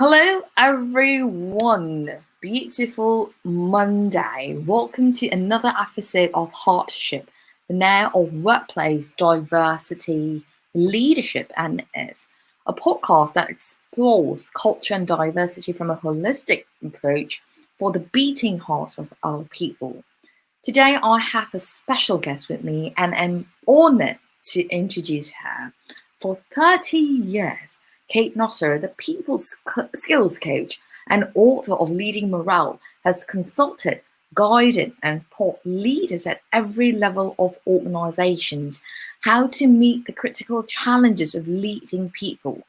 Hello, everyone. Beautiful Monday. Welcome to another episode of Hardship, the now of workplace diversity, leadership, and is a podcast that explores culture and diversity from a holistic approach for the beating heart of our people. Today, I have a special guest with me, and I'm honored to introduce her. For 30 years, Kate Nasser, the people's skills coach and author of Leading Morale, has consulted, guided, and taught leaders at every level of organizations how to meet the critical challenges of leading people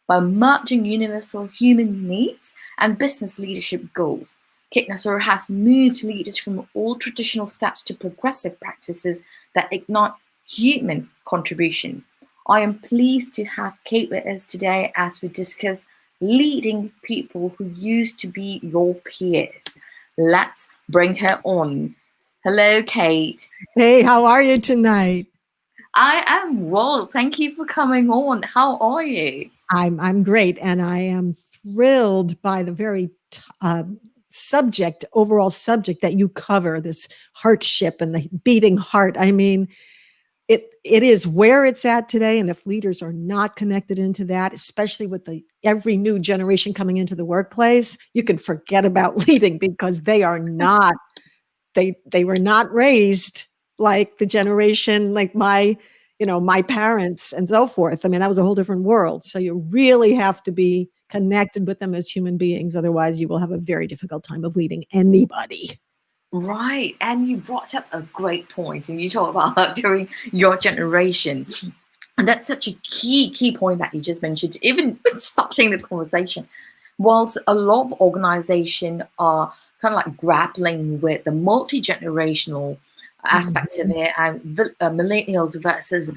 by merging universal human needs and business leadership goals. Kate Nasser has moved leaders from all traditional steps to progressive practices that ignite human contribution. I am pleased to have Kate with us today as we discuss leading people who used to be your peers. Let's bring her on. Hello, Kate. Hey, how are you tonight? I am well. Thank you for coming on. How are you? I'm great, and I am thrilled by the very overall subject that you cover, this heartship and the beating heart. I mean, it is where it's at today, and if leaders are not connected into that, especially with every new generation coming into the workplace, you can forget about leading because they are not. They were not raised like the generation, like my parents and so forth. I mean, that was a whole different world. So you really have to be connected with them as human beings. Otherwise, you will have a very difficult time of leading anybody. Right. And you brought up a great point, and you talk about during your generation. And that's such a key point that you just mentioned, even starting the conversation. Whilst a lot of organizations are kind of like grappling with the multi-generational aspect of it, and millennials versus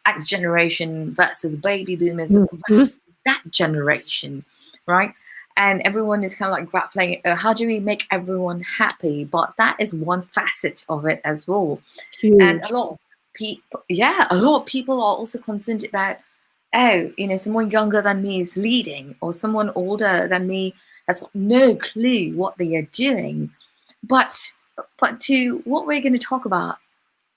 X generation versus baby boomers versus that generation, right? And everyone is kind of like grappling, how do we make everyone happy? But that is one facet of it as well. Huge. And a lot of people are also concerned about, someone younger than me is leading, or someone older than me has got no clue what they are doing. But to what we're going to talk about,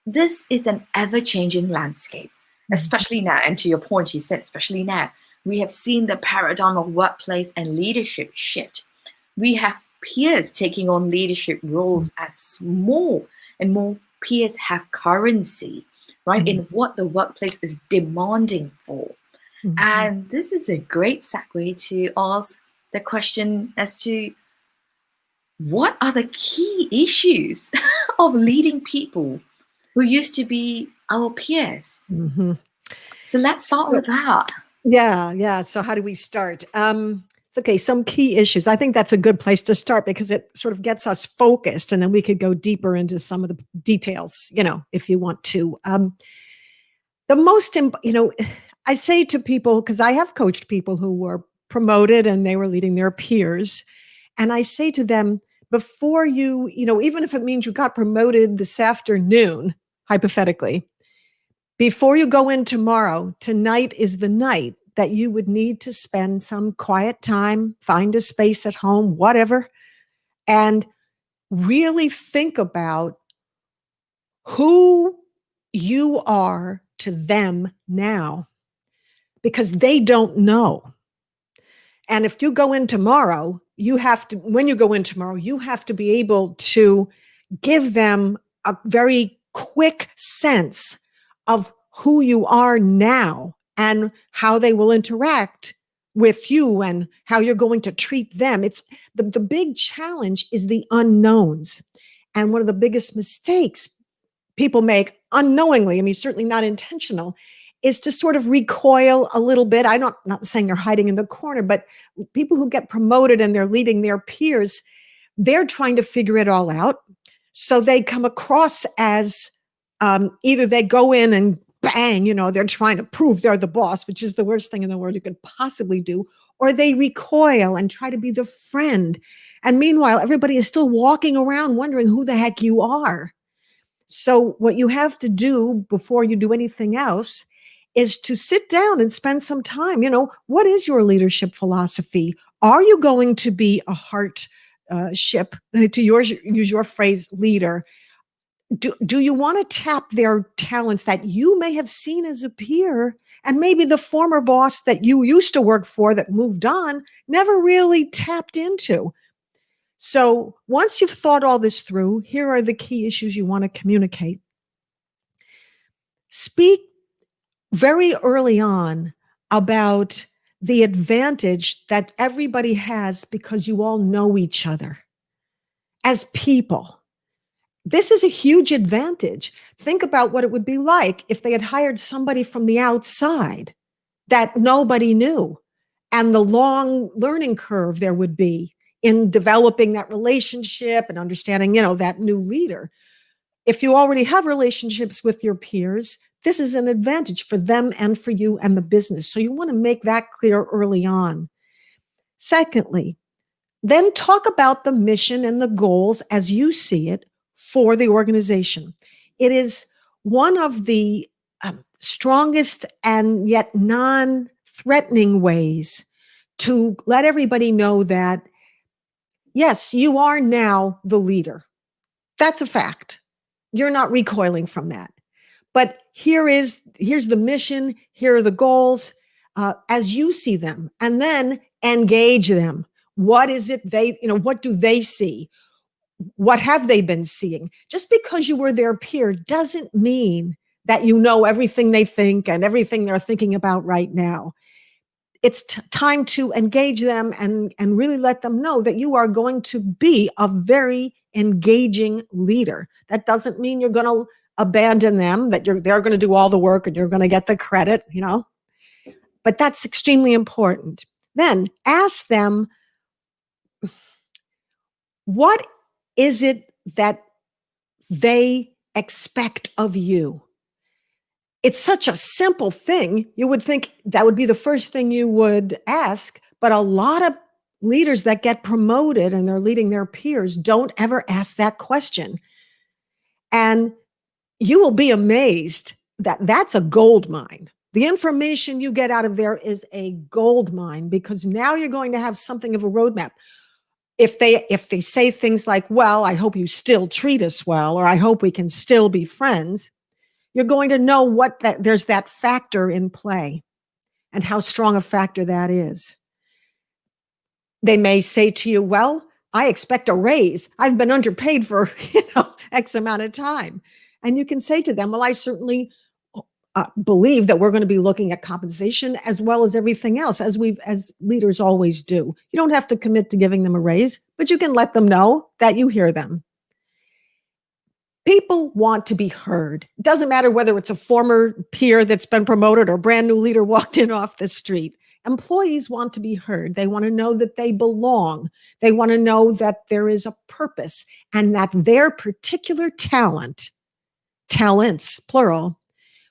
this is an ever-changing landscape, especially now. And to your point, you said, especially now, we have seen the paradigm of workplace and leadership shift. We have peers taking on leadership roles as more and more peers have currency, right, in what the workplace is demanding for. And this is a great segue to ask the question as to what are the key issues of leading people who used to be our peers? So let's start with that. Yeah. So how do we start? It's okay. Some key issues. I think that's a good place to start because it sort of gets us focused, and then we could go deeper into some of the details, if you want to. I say to people, because I have coached people who were promoted and they were leading their peers. And I say to them, before you, even if it means you got promoted this afternoon, hypothetically, before you go in tomorrow, tonight is the night that you would need to spend some quiet time, find a space at home, whatever, and really think about who you are to them now, because they don't know. And if you go in tomorrow, when you go in tomorrow, you have to be able to give them a very quick sense of who you are now and how they will interact with you and how you're going to treat them. It's the big challenge is the unknowns. And one of the biggest mistakes people make unknowingly, I mean, certainly not intentional, is to sort of recoil a little bit. I'm not saying they're hiding in the corner, but people who get promoted and they're leading their peers, they're trying to figure it all out. So they come across as either they go in and bang, they're trying to prove they're the boss, which is the worst thing in the world you could possibly do, or they recoil and try to be the friend. And meanwhile, everybody is still walking around wondering who the heck you are. So what you have to do before you do anything else is to sit down and spend some time. What is your leadership philosophy? Are you going to be a heart ship, to use your phrase, leader? Do you want to tap their talents that you may have seen as a peer, and maybe the former boss that you used to work for that moved on never really tapped into? So once you've thought all this through, here are the key issues you want to communicate. Speak very early on about the advantage that everybody has because you all know each other as people. This is a huge advantage. Think about what it would be like if they had hired somebody from the outside that nobody knew, and the long learning curve there would be in developing that relationship and understanding, that new leader. If you already have relationships with your peers, this is an advantage for them and for you and the business. So you want to make that clear early on. Secondly, then talk about the mission and the goals as you see it for the organization. It is one of the strongest and yet non-threatening ways to let everybody know that, yes, you are now the leader. That's a fact. You're not recoiling from that. But here's the mission, here are the goals as you see them, and then engage them. What is it what do they see? What have they been seeing? Just because you were their peer doesn't mean that you know everything they think and everything they're thinking about right now. It's time to engage them and really let them know that you are going to be a very engaging leader. That doesn't mean you're going to abandon them, that they're going to do all the work and you're going to get the credit, But that's extremely important. Then ask them, what is it that they expect of you? It's such a simple thing. You would think that would be the first thing you would ask, but a lot of leaders that get promoted and they're leading their peers don't ever ask that question. And you will be amazed that that's a gold mine. The information you get out of there is a gold mine, because now you're going to have something of a roadmap. If they say things like, well, I hope you still treat us well, or I hope we can still be friends, you're going to know there's that factor in play and how strong a factor that is. They may say to you, well, I expect a raise. I've been underpaid for, X amount of time. And you can say to them, well, I certainly believe that we're going to be looking at compensation as well as everything else, as leaders always do. You don't have to commit to giving them a raise, but you can let them know that you hear them. People want to be heard. It doesn't matter whether it's a former peer that's been promoted or a brand new leader walked in off the street. Employees want to be heard. They want to know that they belong. They want to know that there is a purpose and that their particular talents, plural,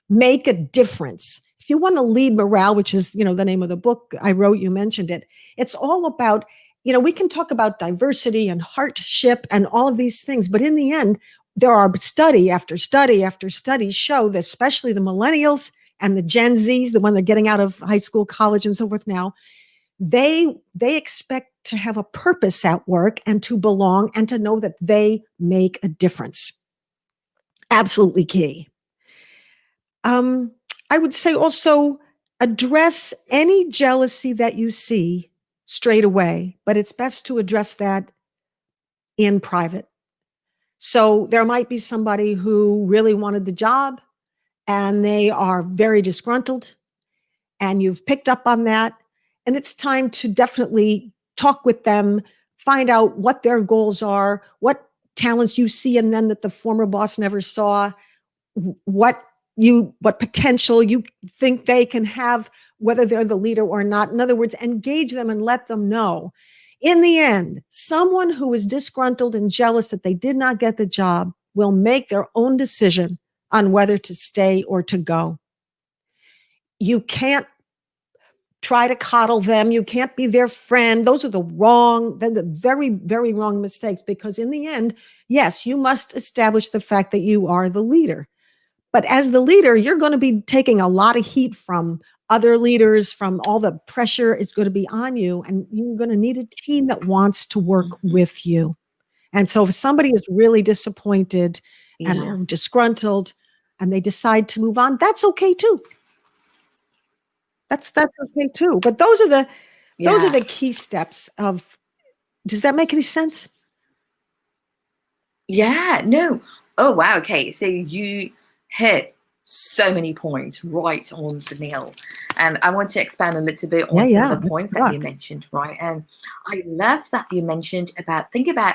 make a difference. If you want to lead morale, which is, the name of the book I wrote, you mentioned it. It's all about, we can talk about diversity and heartship and all of these things, but in the end, there are study after study after study show that especially the millennials and the Gen Zs, the one they're getting out of high school, college, and so forth now, they expect to have a purpose at work and to belong and to know that they make a difference. Absolutely key. I would say also address any jealousy that you see straight away, but it's best to address that in private. So there might be somebody who really wanted the job and they are very disgruntled, and you've picked up on that. And it's time to definitely talk with them, find out what their goals are, what talents you see in them that the former boss never saw, what potential you think they can have, whether they're the leader or not. In other words, engage them and let them know. In the end, someone who is disgruntled and jealous that they did not get the job will make their own decision on whether to stay or to go. You can't try to coddle them. You can't be their friend. Those are the very, very wrong mistakes, because in the end, yes, you must establish the fact that you are the leader. But as the leader, you're going to be taking a lot of heat from other leaders, from all the pressure is going to be on you. And you're going to need a team that wants to work Mhm. with you. And so if somebody is really disappointed and Yeah. they're disgruntled and they decide to move on, that's okay too. That's okay too. But those are Yeah. the key steps of, does that make any sense? Yeah, no. Oh, wow. Okay. So you hit so many points right on the nail. And I want to expand a little bit Yeah, on some of yeah. the Let's points that you talk. mentioned, right? And I love that you mentioned about, think about,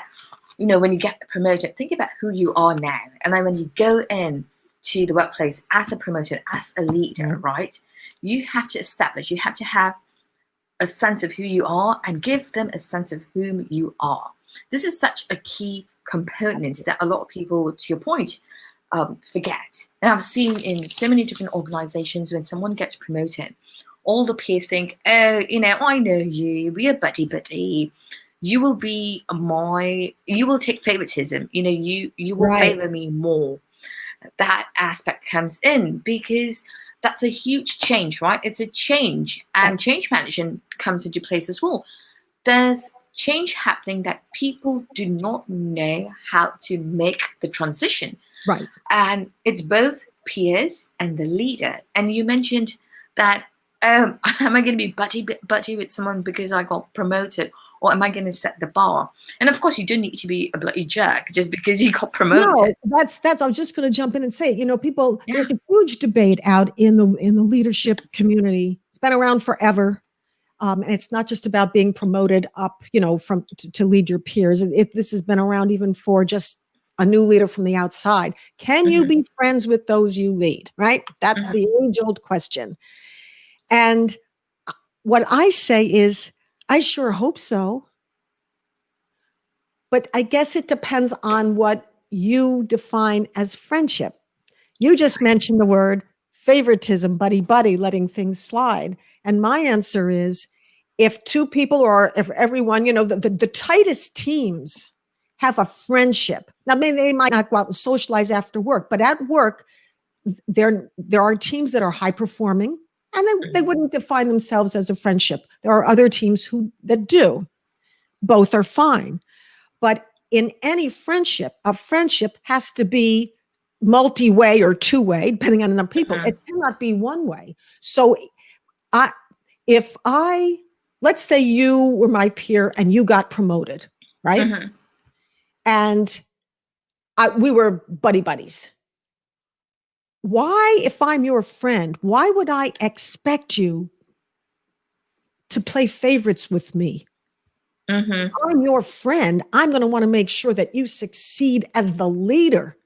when you get promoted, think about who you are now. And then when you go in to the workplace as a promoted, as a leader, Right. right? You have to have a sense of who you are and give them a sense of whom you are. This is such a key component that a lot of people, to your point, forget. And I've seen in so many different organizations when someone gets promoted, all the peers think, oh, I know you, we are buddy buddy. You will take favoritism. You will Right. favor me more. That aspect comes in because that's a huge change, right? It's a change, Right. and change management comes into place as well. There's change happening that people do not know how to make the transition, Right. and it's both peers and the leader. And you mentioned that, am I going to be buddy with someone because I got promoted, or am I going to set the bar? And of course, you don't need to be a bloody jerk just because you got promoted. No, that's I was just going to jump in and say, people, Yeah. there's a huge debate out in the leadership community. It's been around forever. And it's not just about being promoted up, from to lead your peers. This has been around even for just a new leader from the outside. Can you Mhm, be friends with those you lead? Right? That's mhm, the age-old question. And what I say is, I sure hope so. But I guess it depends on what you define as friendship. You just mentioned the word favoritism, buddy, buddy, letting things slide. And my answer is, if two people, or if everyone, the tightest teams have a friendship. Now, maybe they might not go out and socialize after work, but at work, there are teams that are high performing, and they mhm, wouldn't define themselves as a friendship. There are other teams that do. Both are fine. But in any friendship, a friendship has to be multi-way or two-way, depending on the number of people. mhm, It cannot be one way. So I if I let's say you were my peer and you got promoted, right? mhm, And we were buddy buddies. Why, if I'm your friend, why would I expect you to play favorites with me? mhm, I'm your friend. I'm going to want to make sure that you succeed as the leader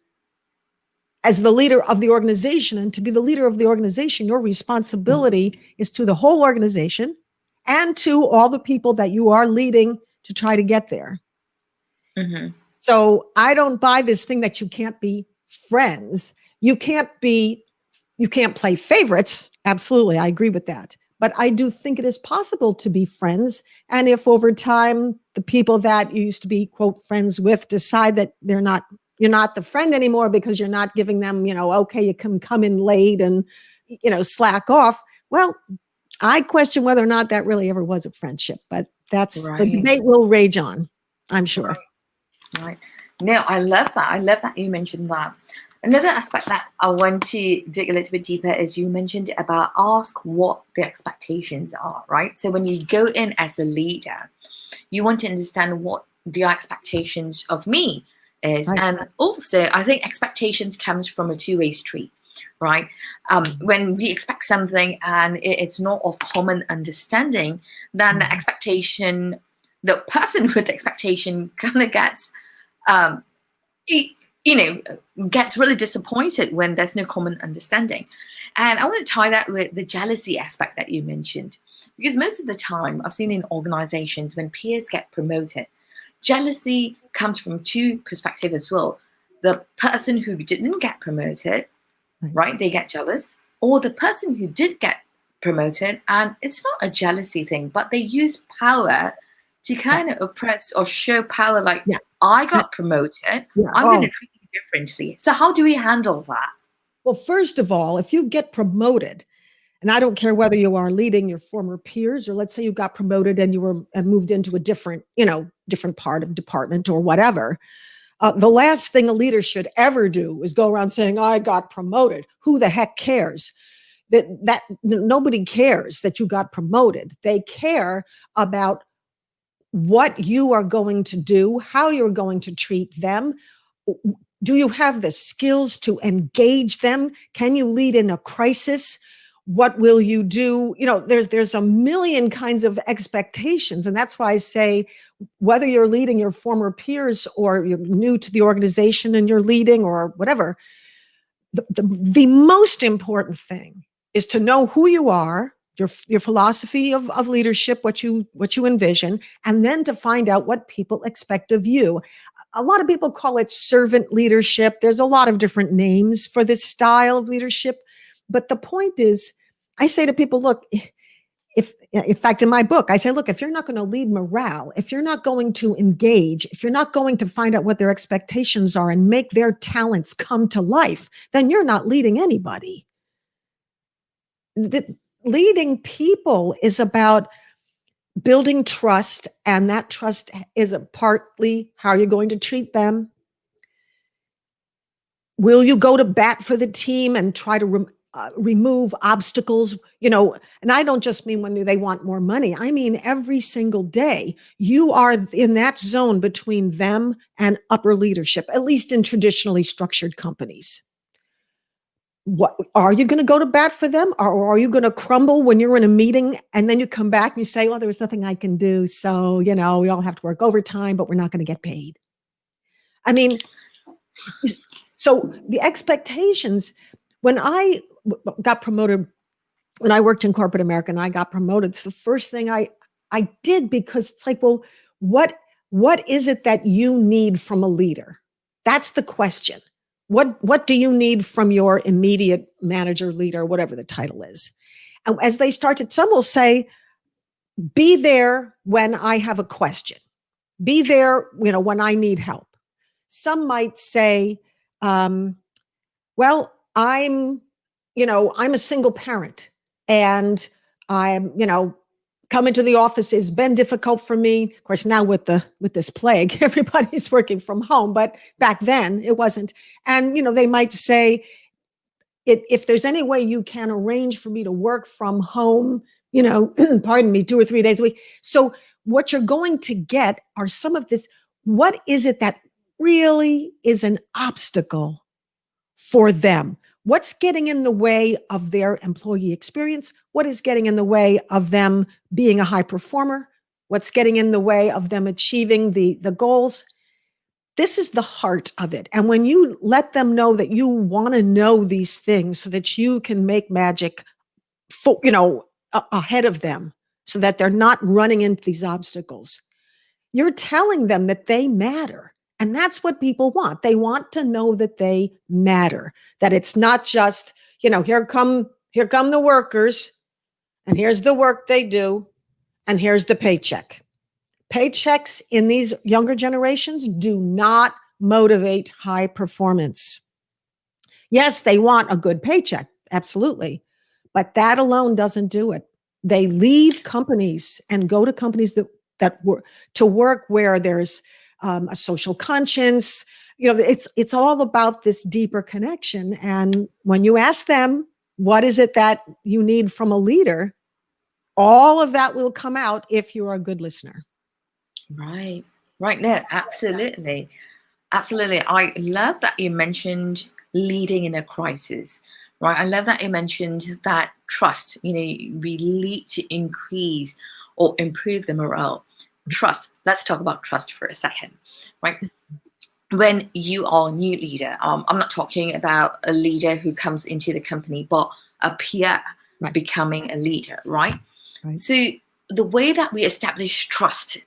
of the organization. And to be the leader of the organization, your responsibility is to the whole organization and to all the people that you are leading to try to get there. mhm, So I don't buy this thing that you can't be friends. You can't play favorites. Absolutely. I agree with that. But I do think it is possible to be friends. And if over time the people that you used to be, quote, friends with decide that you're not the friend anymore because you're not giving them, okay, you can come in late and, slack off. Well, I question whether or not that really ever was a friendship, but that's the right, debate will rage on, I'm sure. right, right. No, I love that. I love that you mentioned that. Another aspect that I want to dig a little bit deeper is you mentioned about ask what the expectations are, right? So when you go in as a leader, you want to understand what the expectations of me is. Right. And also, I think expectations comes from a two-way street, right? When we expect something and it's not of common understanding, then the expectation, the person with the expectation kind of gets, um, you gets really disappointed when there's no common understanding. And I want to tie that with the jealousy aspect that you mentioned. Because most of the time, I've seen in organizations when peers get promoted, jealousy comes from two perspectives as well. The person who didn't get promoted, Right. right, they get jealous, or the person who did get promoted, and it's not a jealousy thing, but they use power to Yeah. kind of oppress or show power, like, Yeah. I Yeah. got promoted, Yeah. I'm going to Oh, treat you differently. So how do we handle that? Well, first of all, if you get promoted, and I don't care whether you are leading your former peers, or let's say you got promoted and you were moved into a different, different part of department or whatever. The last thing a leader should ever do is go around saying, I got promoted. Who the heck cares? That nobody cares that you got promoted. They care about what you are going to do, how you're going to treat them. Do you have the skills to engage them? Can you lead in a crisis? What will you do? There's a million kinds of expectations. And that's why I say, whether you're leading your former peers or you're new to the organization and you're leading or whatever, the most important thing is to know who you are, your philosophy of leadership, what you envision, and then to find out what people expect of you. A lot of people call it servant leadership. There's a lot of different names for this style of leadership. But the point is, I say to people, look, in fact, in my book, I say, look, if you're not going to lead morale, if you're not going to engage, if you're not going to find out what their expectations are and make their talents come to life, then you're not leading anybody. Leading people is about building trust, and that trust is partly how you're going to treat them. Will you go to bat for the team and try to remove obstacles? And I don't just mean when they want more money. I mean every single day you are in that zone between them and upper leadership, at least in traditionally structured companies. What are you going to go to bat for them, or are you going to crumble when you're in a meeting and then you come back and you say, well, there was nothing I can do, so we all have to work overtime, but we're not going to get paid? I mean, so the expectations, when I got promoted, when I worked in corporate America and I got promoted, it's the first thing I did, because it's like, well, what is it that you need from a leader? That's the question. What do you need from your immediate manager, leader, whatever the title is? And as they started, some will say, be there when I have a question. Be there, when I need help. Some might say, well, I'm a single parent, and I'm, coming to the office has been difficult for me. Of course, now with this plague, everybody's working from home, but back then it wasn't. And, they might say, if there's any way you can arrange for me to work from home, pardon me, 2 or 3 days a week. So what you're going to get are some of this. What is it that really is an obstacle for them? What's getting in the way of their employee experience? What is getting in the way of them being a high performer? What's getting in the way of them achieving the goals? This is the heart of it. And when you let them know that you want to know these things so that you can make magic, ahead of them, so that they're not running into these obstacles, you're telling them that they matter. And that's what people want. They want to know that they matter, that it's not just, here come the workers, and here's the work they do, and here's the paycheck. Paychecks in these younger generations do not motivate high performance. Yes, they want a good paycheck, absolutely, but that alone doesn't do it. They leave companies and go to companies that work to work where there's a social conscience. It's all about this deeper connection. And when you ask them, what is it that you need from a leader, all of that will come out if you're a good listener. Right. No, absolutely. Absolutely. I love that you mentioned leading in a crisis, right? I love that you mentioned that trust, we lead to increase or improve the morale. Trust. Let's talk about trust for a second, right? When you are a new leader, I'm not talking about a leader who comes into the company, but a peer becoming a leader, right? So the way that we establish trust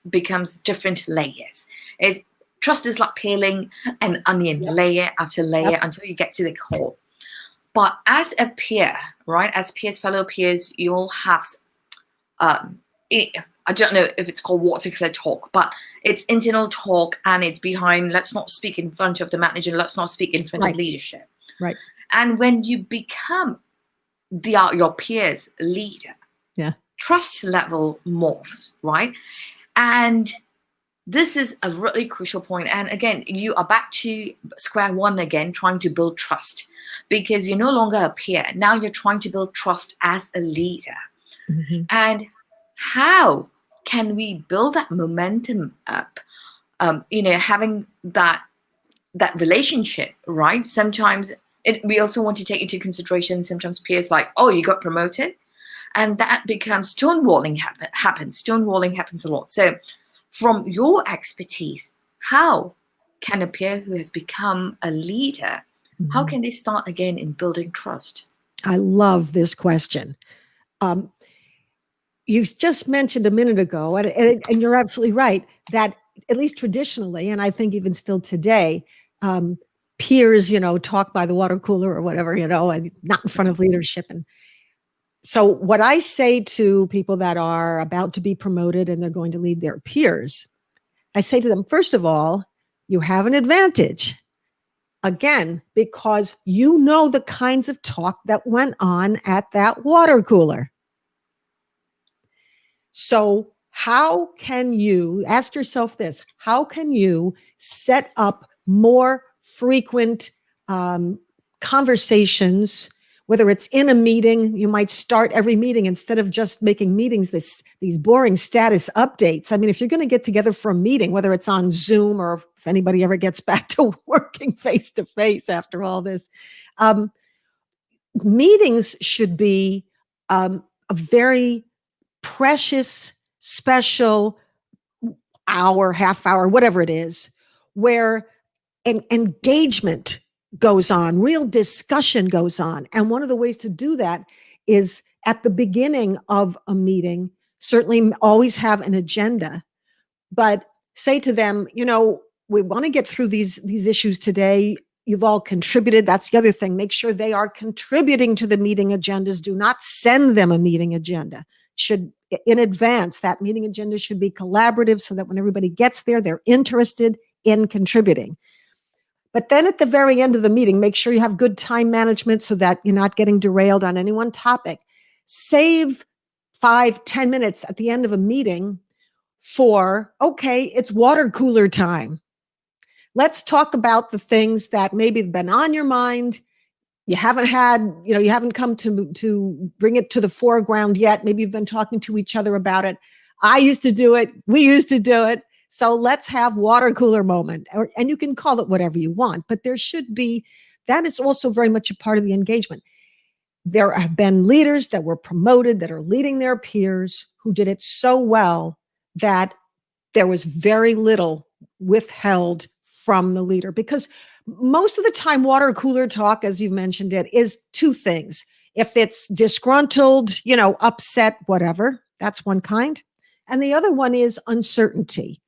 becomes different layers. Trust is like peeling an onion layer after layer until you get to the core. But as a peer, right, as peers, fellow peers, you all have, I don't know if it's called water cooler talk, but it's internal talk, and it's behind, let's not speak in front of the manager, let's not speak in front of leadership. Right. And when you become your peers leader, Yeah. trust level morphs, right? And this is a really crucial point. And again, you are back to square one again, trying to build trust, because you're no longer a peer. Now you're trying to build trust as a leader. Mm-hmm. And how can we build that momentum up? Having that relationship, right? Sometimes we also want to take into consideration sometimes peers like, oh, you got promoted, and that becomes stonewalling happens. Stonewalling happens a lot. So from your expertise, how can a peer who has become a leader, how can they start again in building trust? I love this question. Um, you just mentioned a minute ago, and you're absolutely right, that at least traditionally, and I think even still today, peers, talk by the water cooler or whatever, and not in front of leadership. And so what I say to people that are about to be promoted and they're going to lead their peers, I say to them, first of all, you have an advantage. Again, because you know the kinds of talk that went on at that water cooler. So, how can you ask yourself this? How can you set up more frequent conversations? Whether it's in a meeting, you might start every meeting instead of just making meetings these boring status updates. I mean, if you're going to get together for a meeting, whether it's on Zoom or if anybody ever gets back to working face to face after all this, um, meetings should be a very precious, special hour, half hour, whatever it is, where an engagement goes on, real discussion goes on. And one of the ways to do that is at the beginning of a meeting, certainly always have an agenda, but say to them, we want to get through these issues today. You've all contributed. That's the other thing. Make sure they are contributing to the meeting agendas. Do not send them a meeting agenda. Should in advance, that meeting agenda should be collaborative so that when everybody gets there, they're interested in contributing. But then at the very end of the meeting, make sure you have good time management so that you're not getting derailed on any one topic. Save 5-10 minutes at the end of a meeting for, okay, it's water cooler time. Let's talk about the things that maybe have been on your mind. You haven't you haven't come to bring it to the foreground yet. Maybe you've been talking to each other about it. I used to do it. We used to do it. So let's have water cooler moment. And you can call it whatever you want, but there should be, that is also very much a part of the engagement. There have been leaders that were promoted that are leading their peers who did it so well that there was very little withheld from the leader, because most of the time water cooler talk, as you've mentioned it, is two things. If it's disgruntled, upset, whatever, that's one kind. And the other one is uncertainty.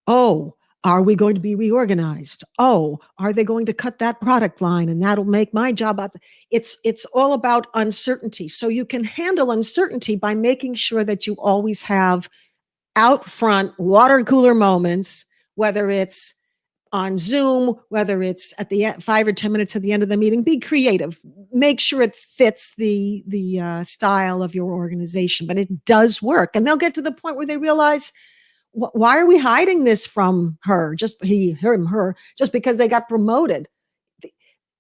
Oh, are we going to be reorganized? Oh, are they going to cut that product line and that'll make my job up? It's all about uncertainty. So you can handle uncertainty by making sure that you always have out front water cooler moments, whether it's on Zoom, whether it's at the 5 or 10 minutes at the end of the meeting. Be creative. Make sure it fits the style of your organization, but it does work. And they'll get to the point where they realize, why are we hiding this from her? Just her, just because they got promoted.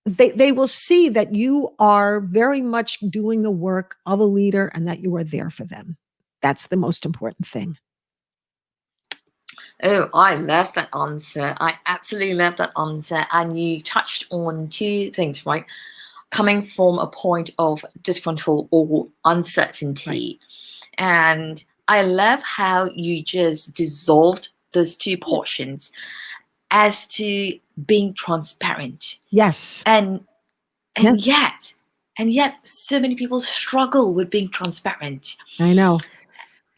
They will see that you are very much doing the work of a leader and that you are there for them. That's the most important thing. Oh, I love that answer. I absolutely love that answer. And you touched on two things, right? Coming from a point of disgruntled or uncertainty. Right. And I love how you just dissolved those two portions as to being transparent. Yes. And yes. yet so many people struggle with being transparent. I know.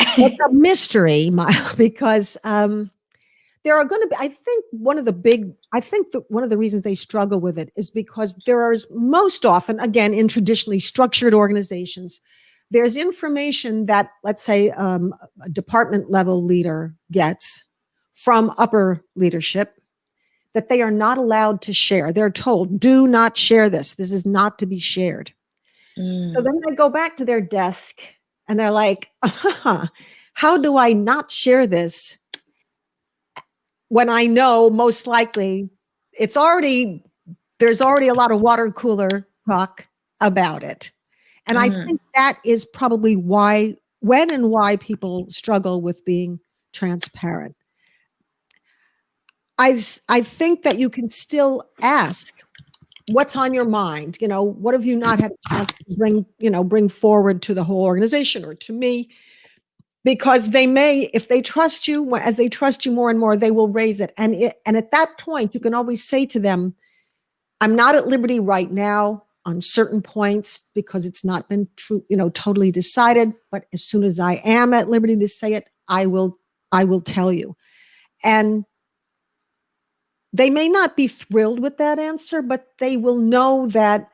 It's a mystery, because there are going to be, I think one of the reasons they struggle with it is because there is most often, again, in traditionally structured organizations, there's information that, let's say, a department level leader gets from upper leadership that they are not allowed to share. They're told, do not share this. This is not to be shared. So then they go back to their desk and they're like, how do I not share this when I know most likely there's already a lot of water cooler talk about it. And I think that is probably why people struggle with being transparent. I think that you can still ask, what's on your mind? What have you not had a chance to bring forward to the whole organization or to me? Because they may, if they trust you, as they trust you more and more, they will raise it. And at that point, you can always say to them, I'm not at liberty right now on certain points because it's not been true, totally decided. But as soon as I am at liberty to say it, I will tell you. And they may not be thrilled with that answer, but they will know that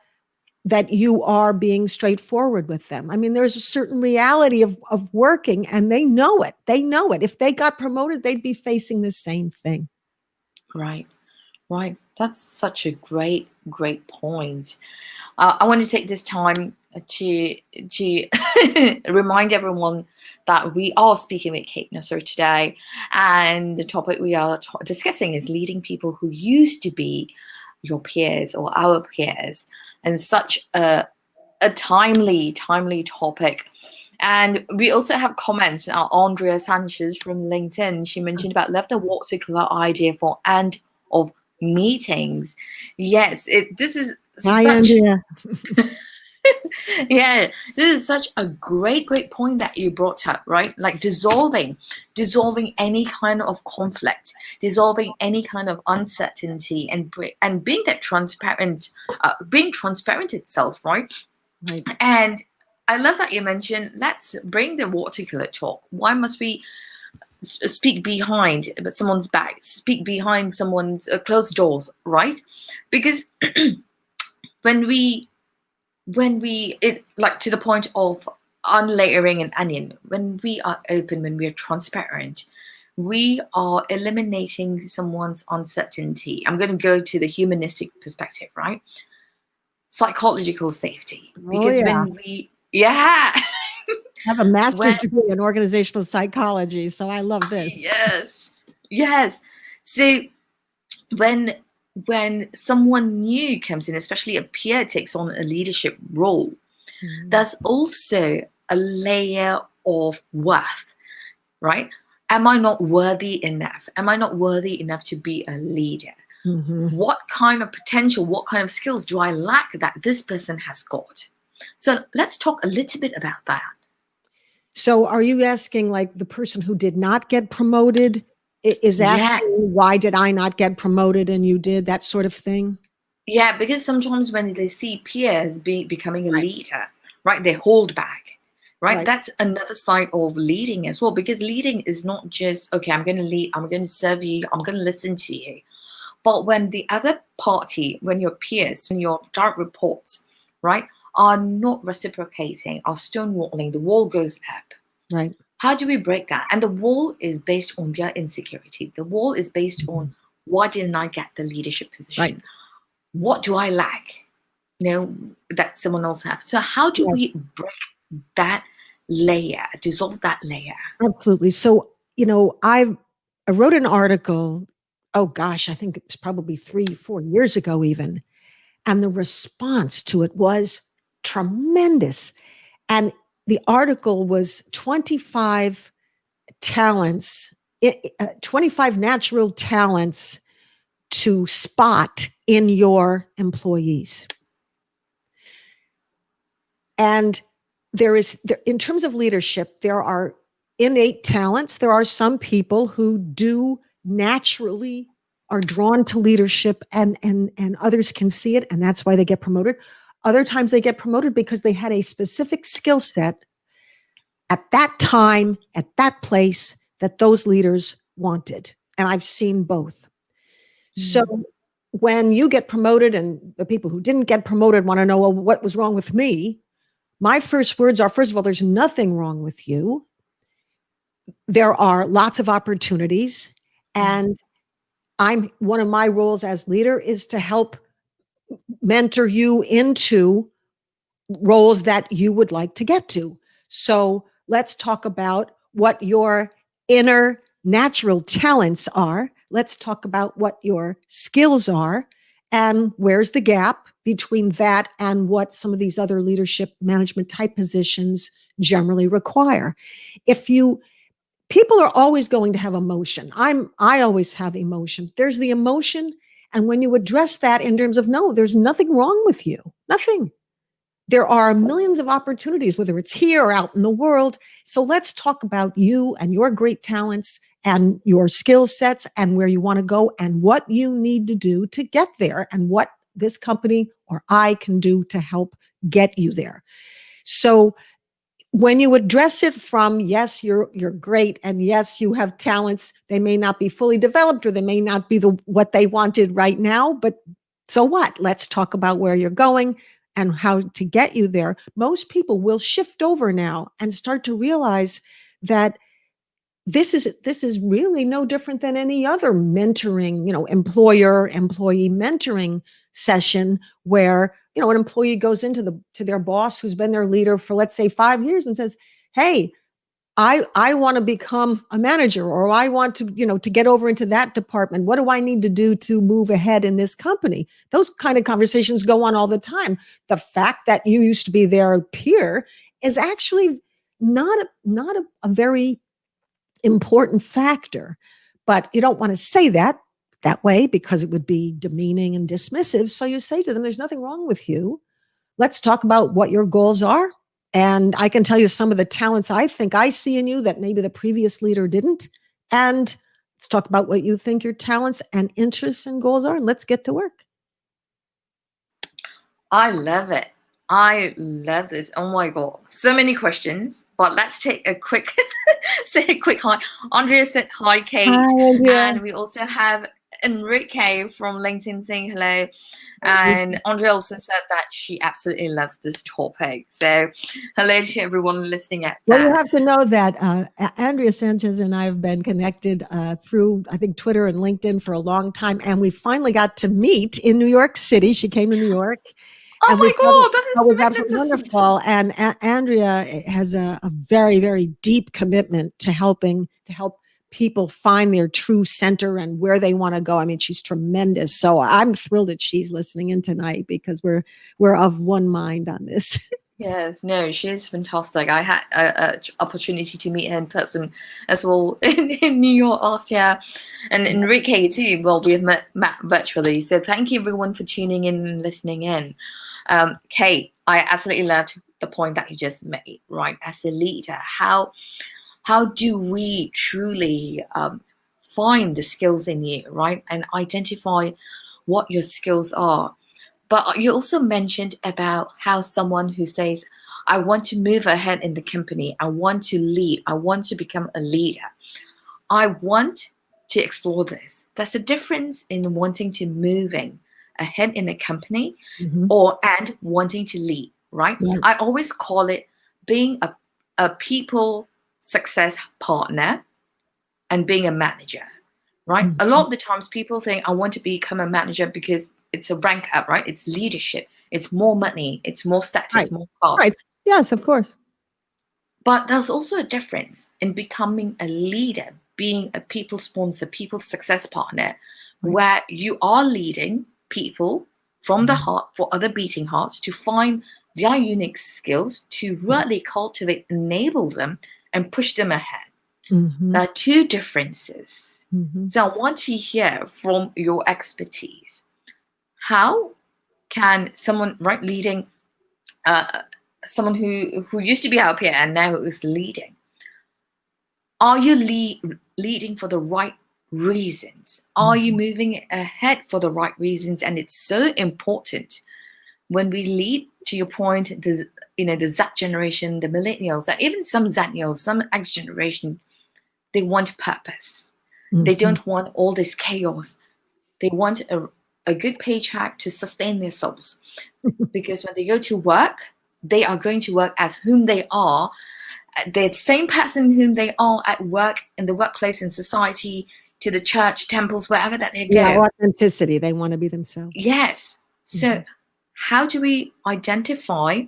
you are being straightforward with them. I mean, there's a certain reality of working, and they know it. If they got promoted, they'd be facing the same thing. Right. That's such a great point. I want to take this time to remind everyone that we are speaking with Kate Nasser today, and the topic we are discussing is leading people who used to be your peers or our peers, and such a timely topic. And we also have comments. Andrea Sanchez from LinkedIn, she mentioned about love the water cooler idea for end of meetings. Yes, this is Hi, such Andrea. yeah, this is such a great point that you brought up, right? Like dissolving any kind of conflict, dissolving any kind of uncertainty, and being that transparent, being transparent itself, right? And I love that you mentioned, let's bring the water cooler talk. Why must we speak behind someone's back, speak behind someone's closed doors, right? Because when we like to the point of unlayering an onion, when we are open, when we are transparent, we are eliminating someone's uncertainty. I'm going to go to the humanistic perspective, right? Psychological safety. Because when we I have a master's degree in organizational psychology, so I love this. Yes. So when someone new comes in, especially a peer takes on a leadership role, there's also a layer of worth, right? Am I not worthy enough? Am I not worthy enough to be a leader? What kind of potential, what kind of skills do I lack that this person has got? So let's talk a little bit about that. So are you asking, like, the person who did not get promoted is asking, why did I not get promoted and you did, that sort of thing? Yeah, because sometimes when they see peers becoming a leader, right, they hold back, right? That's another side of leading as well, because leading is not just, okay, I'm going to lead, I'm going to serve you, I'm going to listen to you. But when the other party, when your peers, when your direct reports, right, are not reciprocating, are stonewalling, the wall goes up. Right. How do we break that? And the wall is based on their insecurity. The wall is based on, why didn't I get the leadership position? What do I lack? That someone else has. So how do we break that layer, dissolve that layer? Absolutely. So, I wrote an article, oh gosh, I think it was probably 3-4 years ago even. And the response to it was tremendous. And the article was 25 talents, 25 natural talents to spot in your employees. And in terms of leadership, there are innate talents. There are some people who do naturally are drawn to leadership, and others can see it, and that's why they get promoted. Other times they get promoted because they had a specific skill set at that time, at that place, that those leaders wanted. And I've seen both. So when you get promoted and the people who didn't get promoted want to know, well, what was wrong with me? My first words are, first of all, there's nothing wrong with you. There are lots of opportunities, and one of my roles as leader is to help mentor you into roles that you would like to get to. So let's talk about what your inner natural talents are. Let's talk about what your skills are and where's the gap between that and what some of these other leadership management type positions generally require. If you People are always going to have emotion. I always have emotion. There's the emotion, and when you address that in terms of, no, there's nothing wrong with you. Nothing. There are millions of opportunities, whether it's here or out in the world. So let's talk about you and your great talents and your skill sets and where you want to go and what you need to do to get there and what this company or I can do to help get you there. So when you address it from, yes, you're great, and yes, you have talents, they may not be fully developed or they may not be what they wanted right now, but so what? Let's talk about where you're going and how to get you there. Most people will shift over now and start to realize that this is really no different than any other mentoring, employer employee mentoring session where, an employee goes to their boss who's been their leader for, let's say, 5 years and says, hey, I want to become a manager, or I want to get over into that department. What do I need to do to move ahead in this company? Those kind of conversations go on all the time. The fact that you used to be their peer is actually not a very important factor, but you don't want to say that way because it would be demeaning and dismissive. So you say to them, there's nothing wrong with you. Let's talk about what your goals are. And I can tell you some of the talents I think I see in you that maybe the previous leader didn't. And let's talk about what you think your talents and interests and goals are. And let's get to work. I love it. I love this. Oh my God. So many questions, but let's take a quick, say a quick hi. Andrea said hi, Kate. Hi, and we also have Enrique from LinkedIn saying hello. And Andrea also said that she absolutely loves this topic. So hello to everyone listening at Well, you have to know that Andrea Sanchez and I have been connected through, I think, Twitter and LinkedIn for a long time. And we finally got to meet in New York City. She came to New York. Oh my God, that was is absolutely wonderful. And Andrea has a very, very deep commitment to help people find their true center and where they want to go. I mean, she's tremendous. So I'm thrilled that she's listening in tonight because we're of one mind on this. Yes, no, she's fantastic. I had an opportunity to meet her in person as well in New York last year. And Enrique too. Well, we have met virtually. So thank you everyone for tuning in and listening in. Kate, I absolutely loved the point that you just made, right? As a leader, how do we truly find the skills in you, right? And identify what your skills are. But you also mentioned about how someone who says, I want to move ahead in the company, I want to lead, I want to become a leader, I want to explore this. There's a difference in wanting to moving ahead in a company and wanting to lead, right? Yeah. I always call it being a people success partner and being a manager, right? A lot of the times people think I want to become a manager because it's a rank up, right? It's leadership. It's more money. It's more status, Right. more cost. Right. Yes, of course. But there's also a difference in becoming a leader, being a people sponsor, people success partner, where you are leading people from the heart for other beating hearts to find their unique skills to really cultivate, enable them, and push them ahead. There are two differences. So I want to hear from your expertise. How can someone leading someone who used to be our peer and now is leading? Are you leading for the right reasons? Are you moving ahead for the right reasons? And it's so important when we lead, to your point, the Z generation, the millennials, and even some Zennials, some X generation, they want purpose. They don't want all this chaos. They want a good paycheck to sustain their souls. Because when they go to work, they are going to work as whom they are, the same person whom they are at work, in the workplace, in society, to the church, temples, wherever that they Yeah, go. authenticity. They want to be themselves. Yes. So how do we identify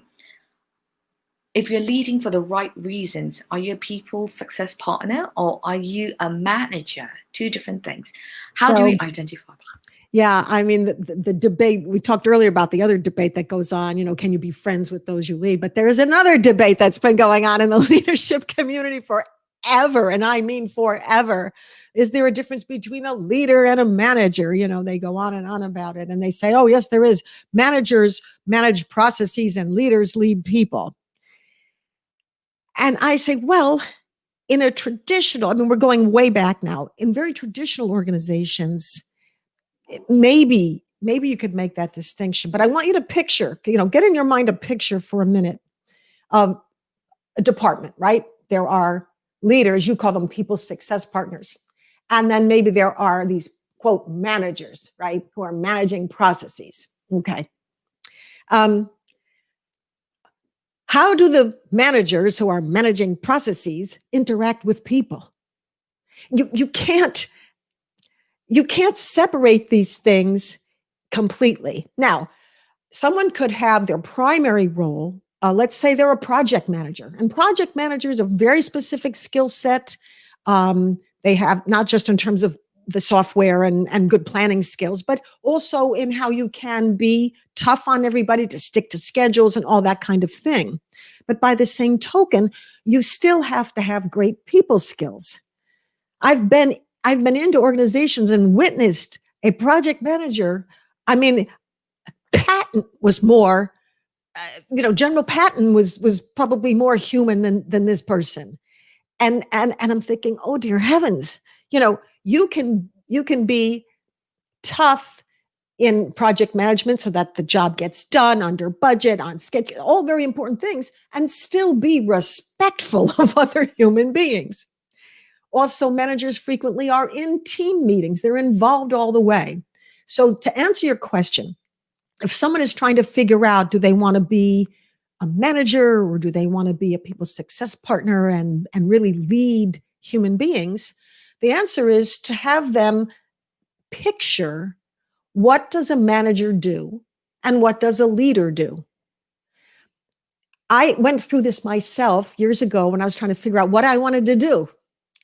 if you're leading for the right reasons? Are you a people success partner or are you a manager? Two different things. How do we identify that? Yeah, I mean, the debate, we talked earlier about the other debate that goes on, can you be friends with those you lead? But there is another debate that's been going on in the leadership community forever, and I mean forever. Is there a difference between a leader and a manager? They go on and on about it, and they say, oh, yes, there is. Managers manage processes and leaders lead people. And I say, well, in a traditional, we're going way back now, in very traditional organizations, maybe you could make that distinction, but I want you to picture, get in your mind a picture for a minute of a department, right? There are leaders, you call them people success partners. And then maybe there are these quote managers, right? Who are managing processes. Okay. How do the managers who are managing processes interact with people? You can't separate these things completely. Now, someone could have their primary role. Let's say they're a project manager, and project managers are a very specific skill set. They have not just in terms of the software and good planning skills, but also in how you can be tough on everybody to stick to schedules and all that kind of thing. But by the same token, you still have to have great people skills. I've been into organizations and witnessed a project manager. Patton was more, General Patton was probably more human than this person. And I'm thinking, oh dear heavens, you can be tough in project management so that the job gets done under budget, on schedule, all very important things, and still be respectful of other human beings. Also, managers frequently are in team meetings. They're involved all the way. So to answer your question, if someone is trying to figure out, do they want to be a manager or do they want to be a people success partner and really lead human beings? The answer is to have them picture, what does a manager do and what does a leader do? I went through this myself years ago when I was trying to figure out what I wanted to do.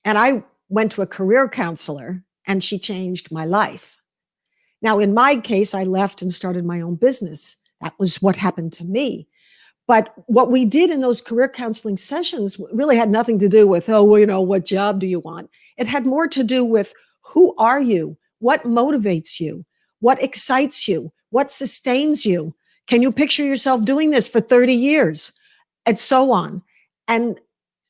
And I went to a career counselor and she changed my life. Now, in my case, I left and started my own business. That was what happened to me. But what we did in those career counseling sessions really had nothing to do with, what job do you want? It had more to do with, who are you? What motivates you? What excites you? What sustains you? Can you picture yourself doing this for 30 years? And so on. And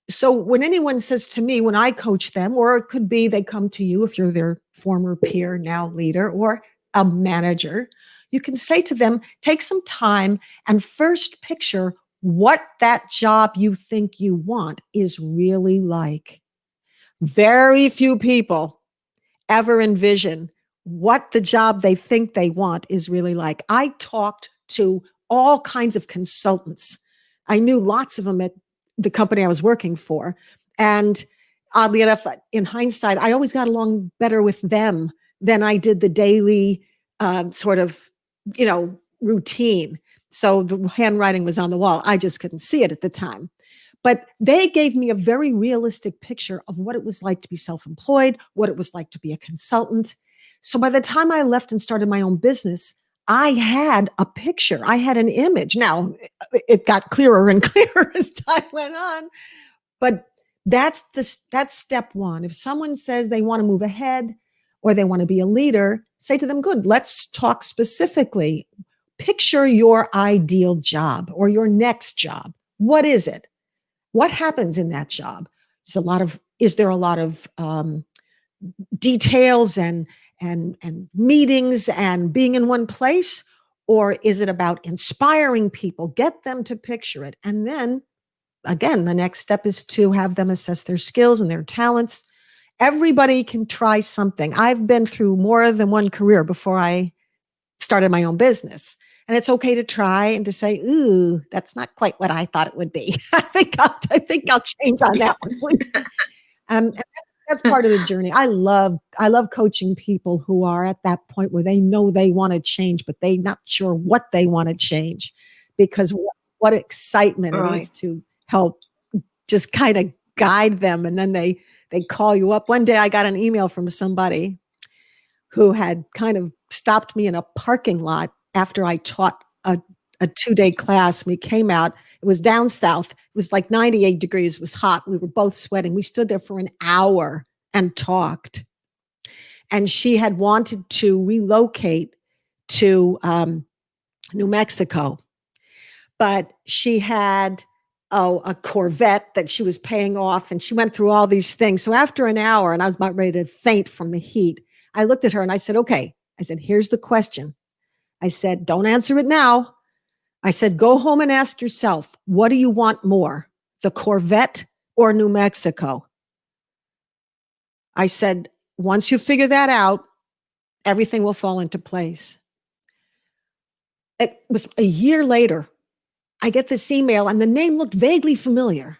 so when anyone says to me, when I coach them, or it could be they come to you if you're their former peer, now leader, or a manager, you can say to them, take some time and first picture what that job you think you want is really like. Very few people ever envision what the job they think they want is really like. I talked to all kinds of consultants. I knew lots of them at the company I was working for. And oddly enough, in hindsight, I always got along better with them than I did the daily sort of, routine. So the handwriting was on the wall. I just couldn't see it at the time. But they gave me a very realistic picture of what it was like to be self-employed, what it was like to be a consultant. So by the time I left and started my own business, I had a picture. I had an image. Now, it got clearer and clearer as time went on. But that's step one. If someone says they want to move ahead or they want to be a leader, say to them, good, let's talk specifically. Picture your ideal job or your next job. What is it? What happens in that job? Is there a lot of details and meetings and being in one place? Or is it about inspiring people, get them to picture it? And then again, the next step is to have them assess their skills and their talents. Everybody can try something. I've been through more than one career before I started my own business. And it's okay to try and to say, ooh, that's not quite what I thought it would be. I think I'll change on that one. And That's part of the journey. I love coaching people who are at that point where they know they want to change, but they're not sure what they want to change, because what excitement it is Right. to help just kind of guide them. And then they call you up. One day I got an email from somebody who had kind of stopped me in a parking lot after I taught a 2-day class. We came out. It was down south. It was like 98 degrees. It was hot. We were both sweating. We stood there for an hour and talked. And she had wanted to relocate to New Mexico, but she had a Corvette that she was paying off, and she went through all these things. So after an hour, and I was about ready to faint from the heat, I looked at her and I said, okay. I said, here's the question. I said, don't answer it now. I said, go home and ask yourself, what do you want more, the Corvette or New Mexico? I said, once you figure that out, everything will fall into place. It was a year later. I get this email and the name looked vaguely familiar.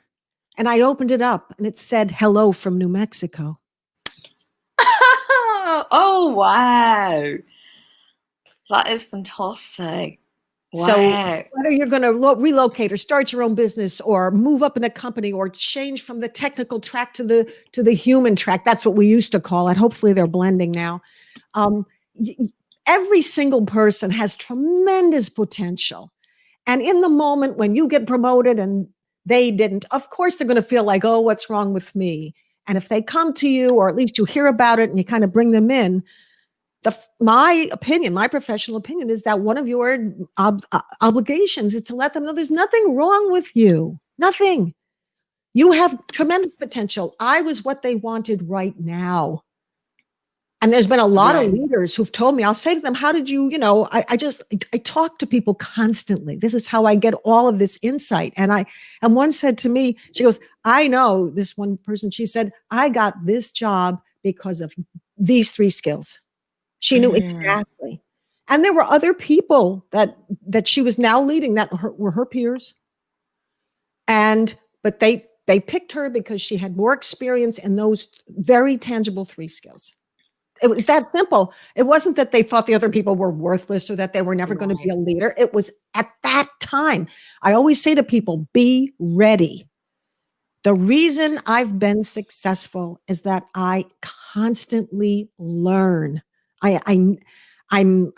And I opened it up and it said, hello from New Mexico. Oh, wow. That is fantastic. So Wow. whether you're going to relocate or start your own business or move up in a company or change from the technical track to the human track, that's what we used to call it. Hopefully they're blending now. Every single person has tremendous potential. And in the moment when you get promoted and they didn't, of course they're going to feel like, oh, what's wrong with me? And if they come to you, or at least you hear about it and you kind of bring them in, my opinion, my professional opinion, is that one of your obligations is to let them know there's nothing wrong with you. Nothing. You have tremendous potential. I was what they wanted right now. And there's been a lot of leaders who've told me, I'll say to them, how did you, I talk to people constantly. This is how I get all of this insight. And one said to me, she goes, I know this one person, she said, I got this job because of these 3 skills. She knew exactly. And there were other people that she was now leading that were her peers. But they picked her because she had more experience in those very tangible 3 skills. It was that simple. It wasn't that they thought the other people were worthless or that they were never going to be a leader. It was at that time. I always say to people, be ready. The reason I've been successful is that I constantly learn. I'm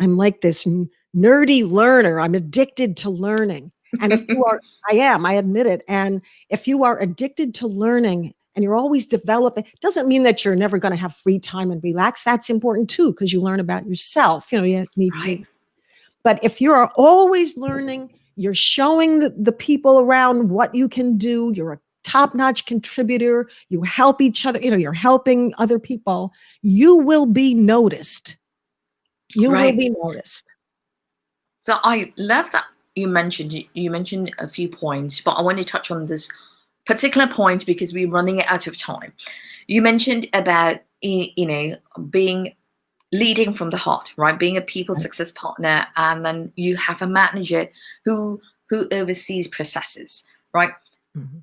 like this nerdy learner. I'm addicted to learning. And if you are, I admit it. And if you are addicted to learning and you're always developing, it doesn't mean that you're never going to have free time and relax. That's important too, because you learn about yourself. You need to. But if you are always learning, you're showing the people around what you can do. You're a top-notch contributor. You help each other. You're helping other people. You will be noticed. You will be noticed. So I love that you mentioned a few points, but I want to touch on this particular point because we're running out of time. You mentioned about leading from the heart, right? Being a people success partner, and then you have a manager who oversees processes, right? Mm-hmm.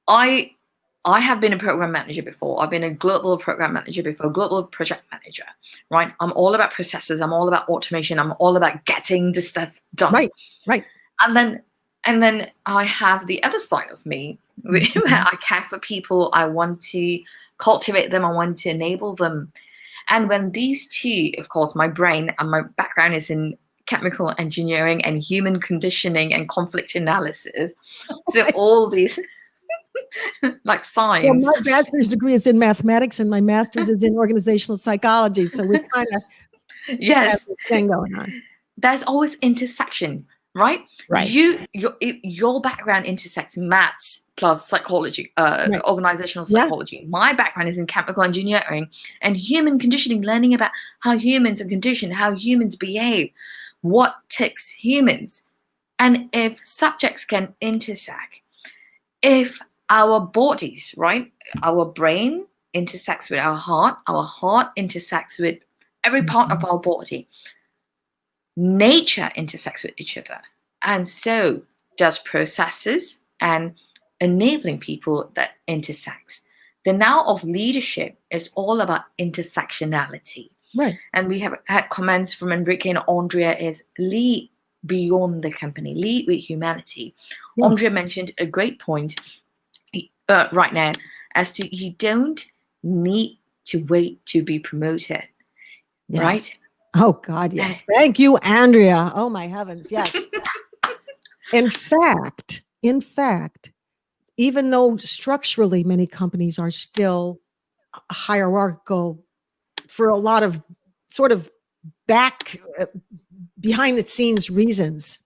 I have been a program manager before. I've been a global program manager before, global project manager, right? I'm all about processes. I'm all about automation. I'm all about getting the stuff done. Right. And then I have the other side of me where I care for people. I want to cultivate them. I want to enable them. And when these two, of course, my brain and my background is in chemical engineering and human conditioning and conflict analysis. So all these like science. Well, my bachelor's degree is in mathematics and my master's is in organizational psychology. So we kind of have this thing going on. There's always intersection, right? Right. Your background intersects maths plus psychology, organizational psychology. My background is in chemical engineering and human conditioning, learning about how humans are conditioned, how humans behave, what ticks humans. And if subjects can intersect, if our bodies, right, our brain intersects with our heart intersects with every part of our body, nature intersects with each other, and so does processes and enabling people that intersects. The now of leadership is all about intersectionality. Right. And we have had comments from Enrique and Andrea is lead beyond the company, lead with humanity. Yes. Andrea mentioned a great point right now as to you don't need to wait to be promoted, Yes. right? Oh God, Uh, yes. Thank you, Andrea. Oh my heavens. Yes. In fact, even though structurally many companies are still hierarchical for a lot of sort of back behind the scenes reasons,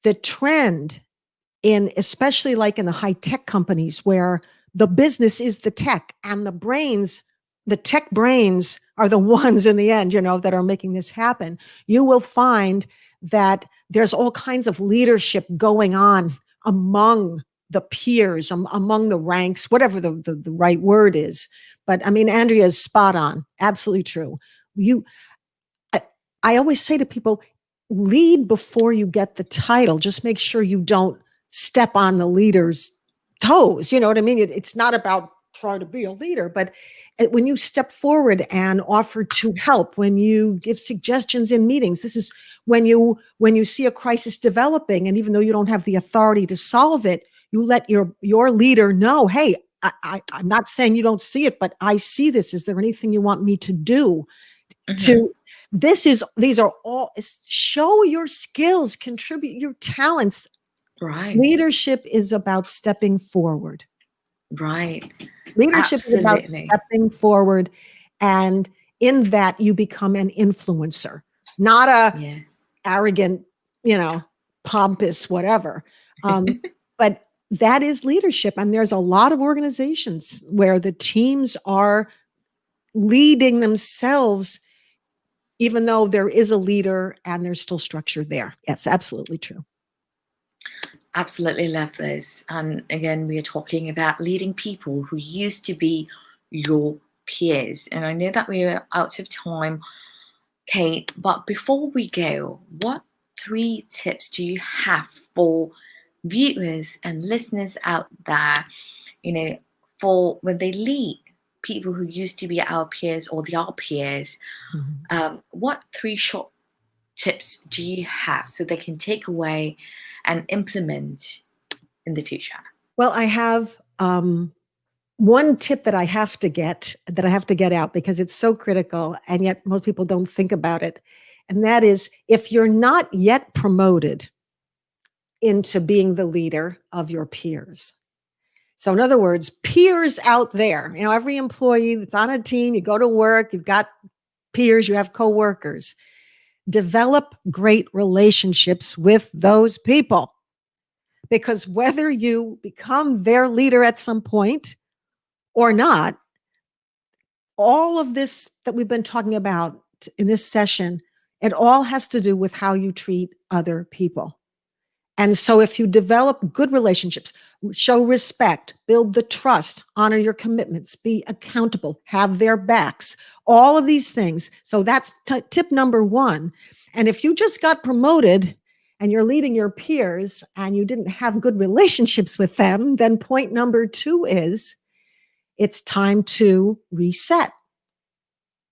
the trend in especially like in the high tech companies where the business is the tech and the tech brains are the ones in the end, that are making this happen. You will find that there's all kinds of leadership going on among the peers, among the ranks, whatever the right word is. But I mean, Andrea is spot on. Absolutely true. You, I, I always say to people, lead before you get the title. Just make sure you don't step on the leader's toes. You know what I mean? It's not about trying to be a leader, but when you step forward and offer to help, when you give suggestions in meetings, this is when you see a crisis developing, and even though you don't have the authority to solve it, you let your leader know, hey, I'm not saying you don't see it, but I see this. Is there anything you want me to do? mhm. To these are all show your skills, contribute your talents. Right, Leadership is about stepping forward. right. Leadership is about Absolutely. stepping forward, and in that you become an influencer, not a Yeah. arrogant, pompous whatever. But that is leadership, and there's a lot of organizations where the teams are leading themselves even though there is a leader and there's still structure there. Yes, absolutely true. Absolutely love this. And again, we are talking about leading people who used to be your peers. And I know that we are out of time, Kate, but before we go, what three tips do you have for viewers and listeners out there, you know, for when they lead people who used to be our peers or they are peers? Mhm. What three short tips do you have so they can take away and implement in the future? Well, I have one tip that I have to get out because it's so critical, and yet most people don't think about it. And that is, if you're not yet promoted into being the leader of your peers. So, in other words, peers out there, every employee that's on a team, you go to work, you've got peers, you have coworkers. Develop great relationships with those people, because whether you become their leader at some point or not, all of this that we've been talking about in this session, it all has to do with how you treat other people. And so if you develop good relationships, show respect, build the trust, honor your commitments, be accountable, have their backs, all of these things. So that's tip number one. And if you just got promoted and you're leading your peers and you didn't have good relationships with them, then point number two is it's time to reset.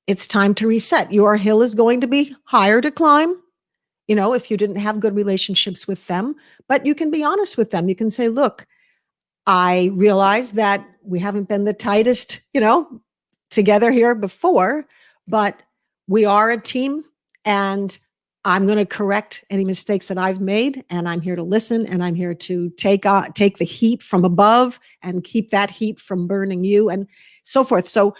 It's time to reset. Your hill is going to be higher to climb, if you didn't have good relationships with them. But you can be honest with them. You can say, look, I realize that we haven't been the tightest, together here before, but we are a team, and I'm going to correct any mistakes that I've made, and I'm here to listen, and I'm here to take the heat from above and keep that heat from burning you, and so forth. So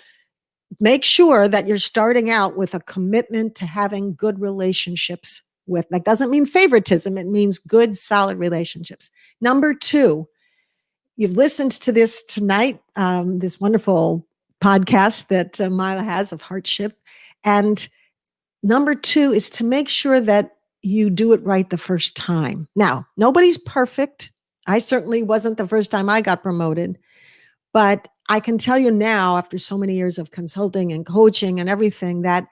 make sure that you're starting out with a commitment to having good relationships with. That doesn't mean favoritism. It means good, solid relationships. Number two, you've listened to this tonight, this wonderful podcast that Mila has of Heartship. And number two is to make sure that you do it right the first time. Now, nobody's perfect. I certainly wasn't the first time I got promoted. But I can tell you now, after so many years of consulting and coaching and everything, that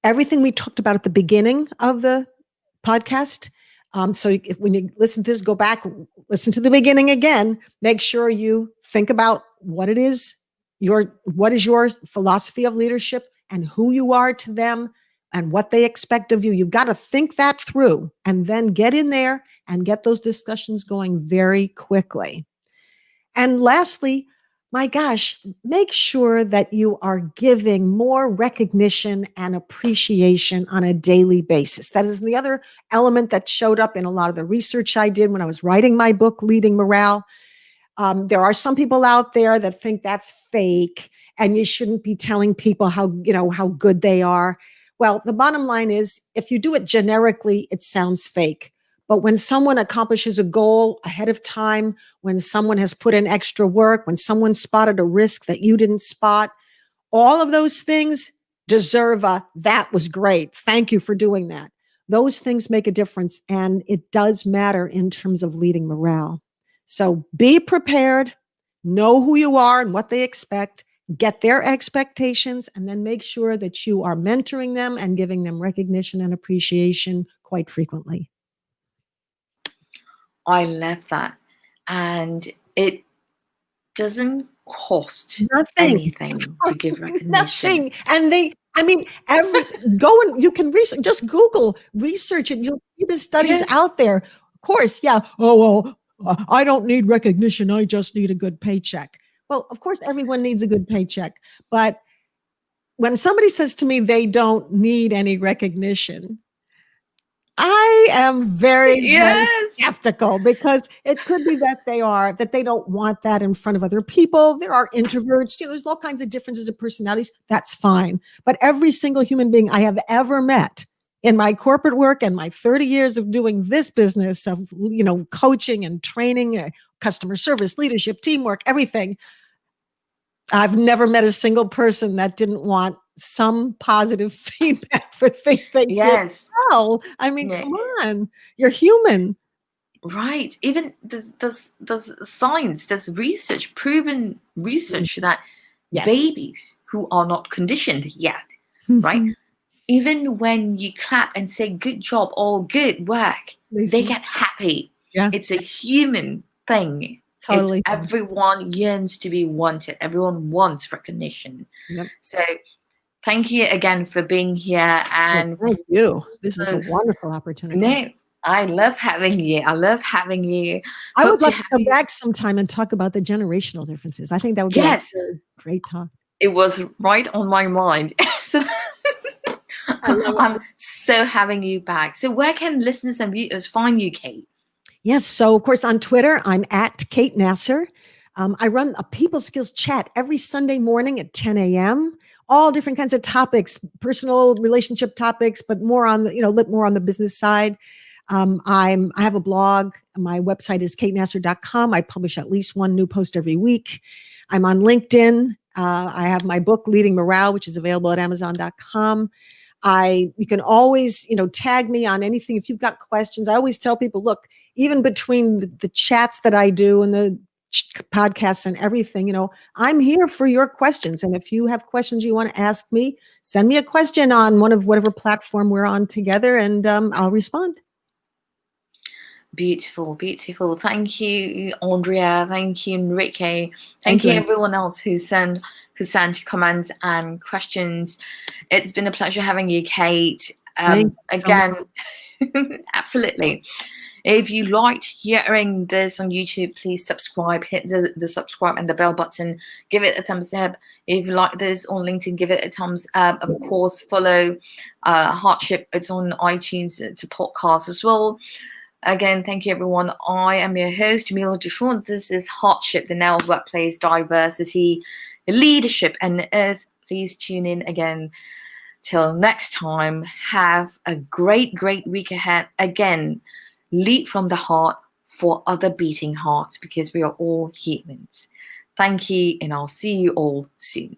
everything we talked about at the beginning of the podcast. When you listen to this, go back, listen to the beginning again. Make sure you think about what it is, what is your philosophy of leadership and who you are to them and what they expect of you. You've got to think that through and then get in there and get those discussions going very quickly. And lastly, my gosh, make sure that you are giving more recognition and appreciation on a daily basis. That is the other element that showed up in a lot of the research I did when I was writing my book, Leading Morale. There are some people out there that think that's fake and you shouldn't be telling people how good they are. Well, the bottom line is if you do it generically, it sounds fake. But when someone accomplishes a goal ahead of time, when someone has put in extra work, when someone spotted a risk that you didn't spot, all of those things deserve that was great. Thank you for doing that. Those things make a difference, and it does matter in terms of leading morale. So be prepared, know who you are and what they expect, get their expectations, and then make sure that you are mentoring them and giving them recognition and appreciation quite frequently. I love that. And it doesn't cost anything to give recognition. Nothing. And go and you can research, just Google, research it. You'll see the studies out there. Of course, yeah. Oh, well, I don't need recognition. I just need a good paycheck. Well, of course, everyone needs a good paycheck. But when somebody says to me they don't need any recognition, I am very, very skeptical, because it could be that they don't want that in front of other people. There are introverts, there's all kinds of differences of personalities. That's fine. But every single human being I have ever met in my corporate work and my 30 years of doing this business of, coaching and training, customer service, leadership, teamwork, everything, I've never met a single person that didn't want some positive feedback for things they did well. I mean, come on, you're human. Right. Even there's science, there's research, proven research that babies who are not conditioned yet, right? Even when you clap and say good job or good work, they get happy. Yeah. It's a human thing. Totally. Everyone yearns to be wanted. Everyone wants recognition. Yep. So thank you again for being here. And thank you. This was a wonderful opportunity. No, I love having you. I love having you. I would love to come back sometime and talk about the generational differences. I think that would be a great talk. It was right on my mind. So I'm so having you back. So where can listeners and viewers find you, Kate? Yes. So, of course, on Twitter, I'm at Kate Nasser. I run a people skills chat every Sunday morning at 10 a.m. All different kinds of topics, personal relationship topics, but more on the business side. I have a blog. My website is katenasser.com. I publish at least one new post every week. I'm on LinkedIn. I have my book, Leading Morale, which is available at amazon.com. You can always, tag me on anything. If you've got questions, I always tell people, look, even between the chats that I do and the podcasts and everything, I'm here for your questions. And if you have questions you want to ask me, send me a question on whatever platform we're on together, and I'll respond. Beautiful, beautiful. Thank you, Andrea. Thank you, Enrique. Thank you, everyone else who sent comments and questions. It's been a pleasure having you, Kate. Again, absolutely. If you liked hearing this on YouTube, please subscribe. Hit the subscribe and the bell button. Give it a thumbs up. If you like this on LinkedIn, give it a thumbs up. Of course, follow Hardship. It's on iTunes to podcast as well. Again, thank you, everyone. I am your host, Mila Dushon. This is Hardship, the Now Workplace Diversity Leadership. And please tune in again. Till next time, have a great, great week ahead. Again, lead from the heart for other beating hearts, because we are all humans. Thank you, and I'll see you all soon.